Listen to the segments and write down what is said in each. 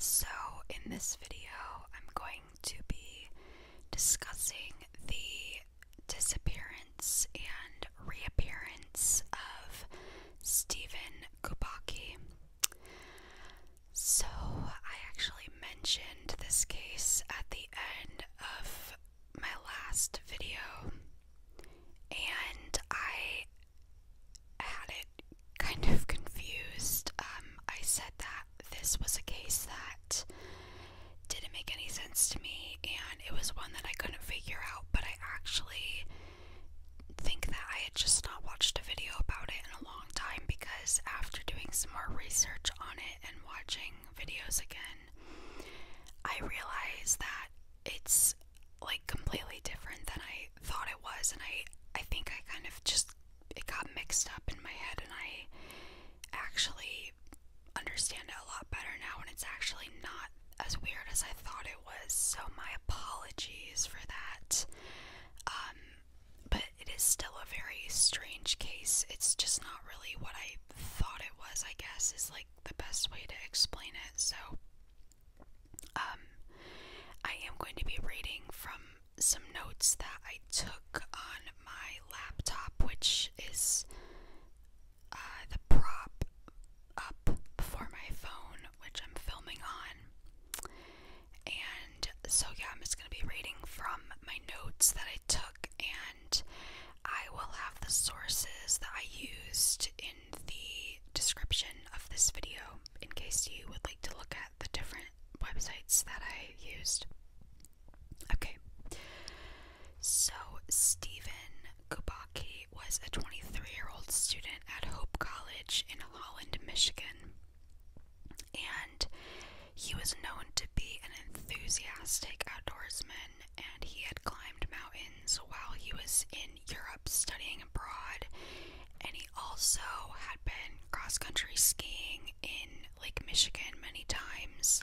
So, in this video, I'm going to be discussing the disappearance and reappearance of Steven Kubacki. So, I actually mentioned this case at the end of my last video, and I had it kind of confused. I said that this was a case that didn't make any sense to me, and it was one that I couldn't figure out, but I actually think that I had just not watched a video about it in a long time, because after doing some more research on it and watching videos again, I realized that it's like completely different than I thought it was, and I think I kind of just, it got mixed up in my head, and I actually understand it a lot better now, and it's actually not as weird as I thought it was, so my apologies for that. But it is still a very strange case. It's just not really what I thought it was, I guess, is like the best way to explain it. So I am going to be reading from some notes that I took on my laptop, which is the prop up before my phone, which I'm filming on. And so yeah, I'm just going to be reading from my notes that I took, and I will have the sources that I used in the description of this video in case you would like to look at the different websites that I used. Okay, so Steven Kubacki was a 23-year-old student at Hope College in Holland, Michigan, and he was known to be an enthusiastic outdoorsman, and he had climbed mountains while he was in Europe studying abroad, and he also had been cross-country skiing in Lake Michigan many times,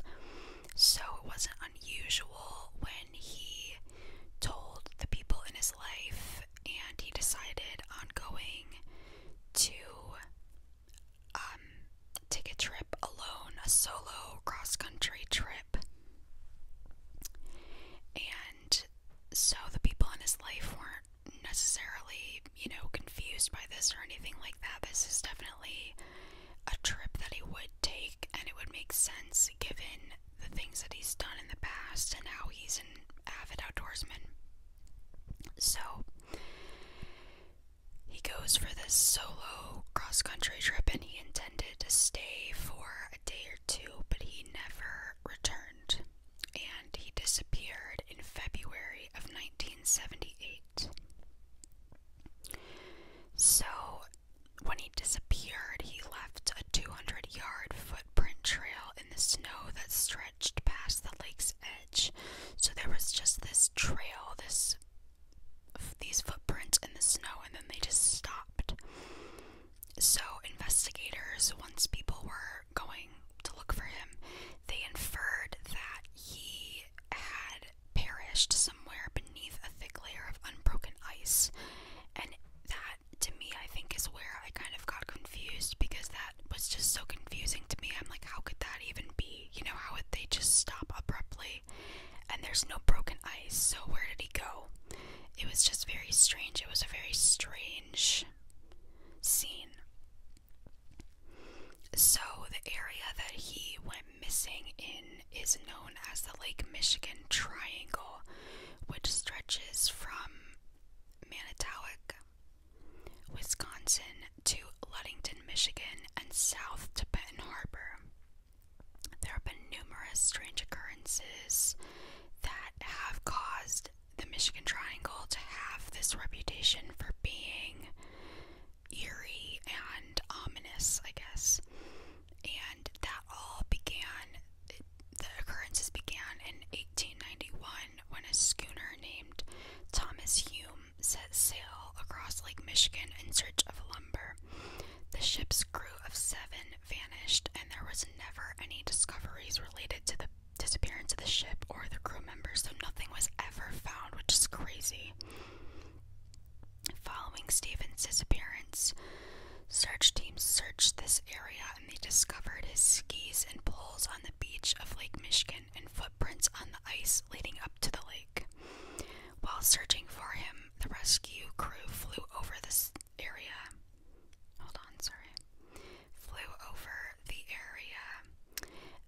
so it wasn't unusual when he told the people in his life, and he decided on going to take a trip alone, a solo cross-country trip. And so the people in his life weren't necessarily, confused by this or anything like that. This is definitely a trip that he would take, and it would make sense given the things that he's done in the past and how he's an avid outdoorsman. So he goes for this solo cross-country trip, and he intended to stay for a day or two, but he never returned, and he disappeared in February of 1978. So when he disappeared, he left a 200-yard footprint trail in the snow that stretched past the lake's edge. So there was just this trail, these footprints in the snow, and then they just stopped. So investigators, once people were going to look for him, they inferred that he had perished somewhere beneath a thick layer of unbroken ice. And that, to me, I think is where I kind of got confused, because that was just so confusing to me. I'm like, how could that even be? How would they just stop abruptly? And there's no broken ice, so where did he go? It was just very strange. It was a very strange scene. So the area that he went missing in is known as the Lake Michigan Triangle, which stretches from Manitowoc, Wisconsin to Ludington, Michigan, and south to Benton Harbor. There have been numerous strange occurrences that have caused the Michigan Triangle to have this reputation for being eerie and ominous, I guess. And that all began, the occurrences began in 1891 when a schooner named Thomas Hume set sail across Lake Michigan in search of lumber. The ship's crew of 7 vanished, and there was never any discoveries related to the disappearance of the ship or the crew members, so nothing was ever found, which is crazy. Following Steven's disappearance, search teams searched this area, and they discovered his skis and poles on the beach beach of Lake Michigan and footprints on the ice leading up to the lake. While searching for him, the rescue crew flew over this area. Flew over the area,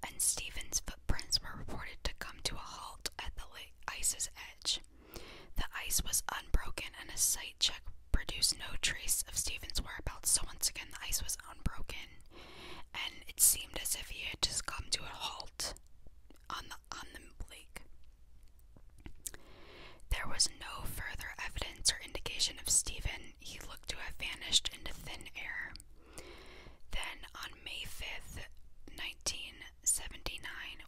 and Steven's footprints were reported to come to a halt at the ice's edge. The ice was unbroken, and a site check produced no trace of Steven's whereabouts. So once again, the ice was unbroken, and it seemed as if he had just come to a halt on the lake. There was no further evidence or indication of Steven. He looked to have vanished into thin air. Then, on May 5th, 1979,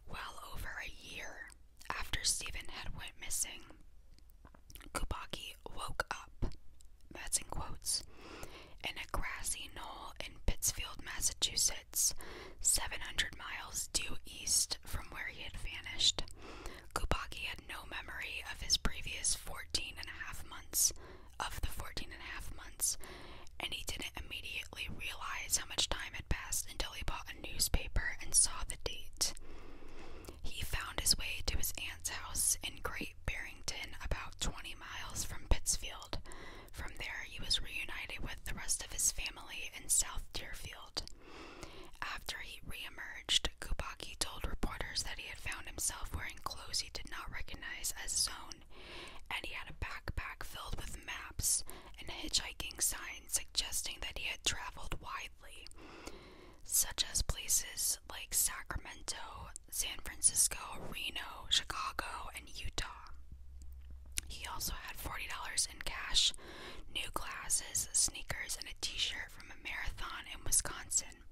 well over a year after Steven had went missing, Kubacki woke up, that's in quotes, in a grassy knoll in Pittsfield, Massachusetts, 700 miles due east from where he had vanished. Kubacki had no memory of his previous 14 and a half months, and he didn't immediately realize how much time had passed until he bought a newspaper and saw the date. He found his way to his aunt's house in Great Barrington, about 20 miles from Pittsfield. From there, he was reunited with the rest of his family in South Deerfield. After he reemerged, Kubacki told reporters that he had found himself wearing clothes he did not recognize as his own, and he had a backpack filled with maps and hitchhiking signs suggesting that he had traveled widely, such as places like Sacramento, San Francisco, Reno, Chicago, and Utah. He also had $40 in cash, new glasses, sneakers, and a t-shirt from a marathon in Wisconsin.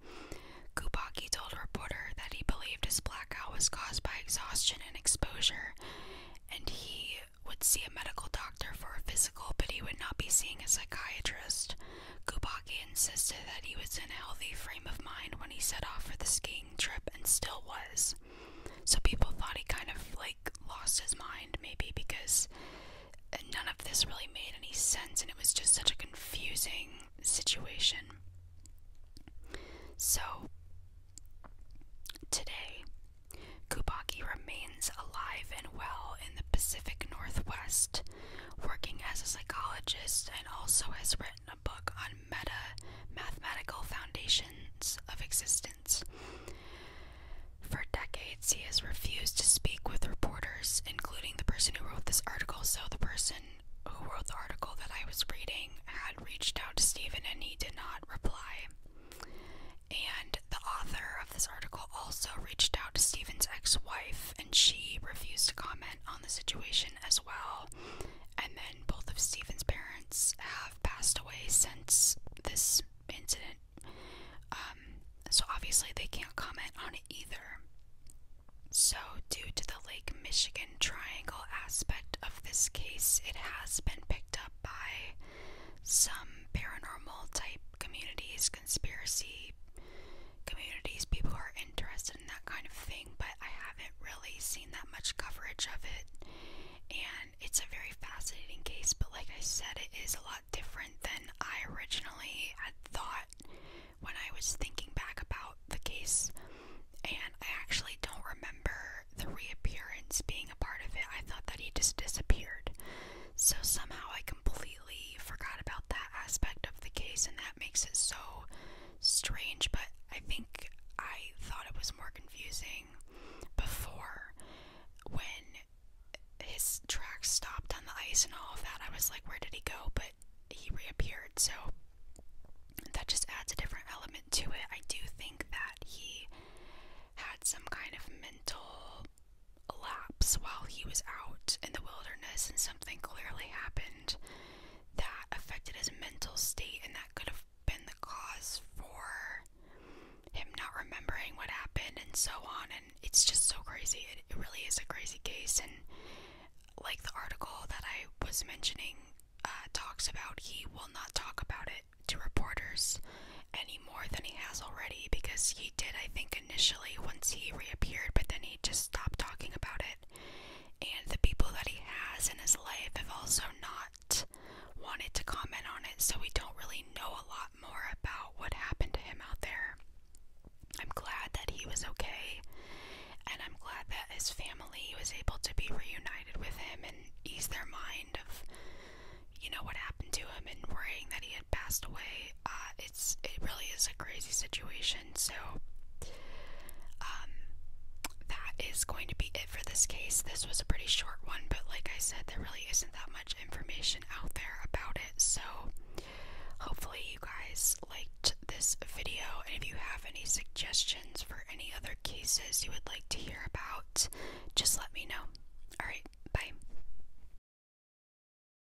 Kubacki told a reporter that he believed his blackout was caused by exhaustion and exposure, and he would see a medical doctor for a physical, but he would not be seeing a psychiatrist. Kubacki insisted that he was in a healthy frame of mind when he set off for the skiing trip, and still was. So people thought he kind of lost his mind, maybe because none of this really made any sense, and it was just such a confusing situation. So today, Kubacki remains alive and well in the Pacific Northwest, working as a psychologist, and also has written a book on mathematical foundations of existence. For decades, he has refused to speak with reporters, including the person who wrote this article. So the person who wrote the article that I was reading had reached out to Steven, and he did not reply. And the author of this article also reached out to Steven's ex-wife, and she refused to comment on the situation as well. And then both of Steven's parents have passed away since this incident, so obviously they can't comment on it either. So due to the Lake Michigan Triangle aspect of this case, it has been picked up by some paranormal type communities, conspiracy communities, people who are interested in that kind of thing, but I haven't really seen that much coverage of it. And it's a very fascinating case, but like I said, it is a lot different than I originally had thought when I was thinking back about the case. And I actually don't remember the reappearance being a part of it. I thought that he just disappeared. So somehow I completely forgot about that aspect of the case, and that makes it so strange. But I think I thought it was more confusing before, when his tracks stopped on the ice and all of that. I was like, where did he go? But he reappeared, so that just adds a different element to it. I do think that he had some kind of mental lapse while he was out in the wilderness, and something clearly happened that affected his mental state, and that could have been the cause for him not remembering what happened and so on. And it's just so crazy. It really is a crazy case. And like the article that I was mentioning talks about, he will not talk about it to reporters any more than he has already, because he did, I think, initially once he reappeared, but then he just stopped talking about it. And the people that he has in his life have also not wanted to comment on it, so we don't really know a lot more about what happened to him out there. I'm glad that he was okay, their mind of, you know, what happened to him and worrying that he had passed away. It really is a crazy situation. So that is going to be it for this case. This was a pretty short one, but like I said, there really isn't that much information out there about it. So hopefully you guys liked this video, and if you have any suggestions for any other cases you would like to hear about, just let me know. Alright, bye.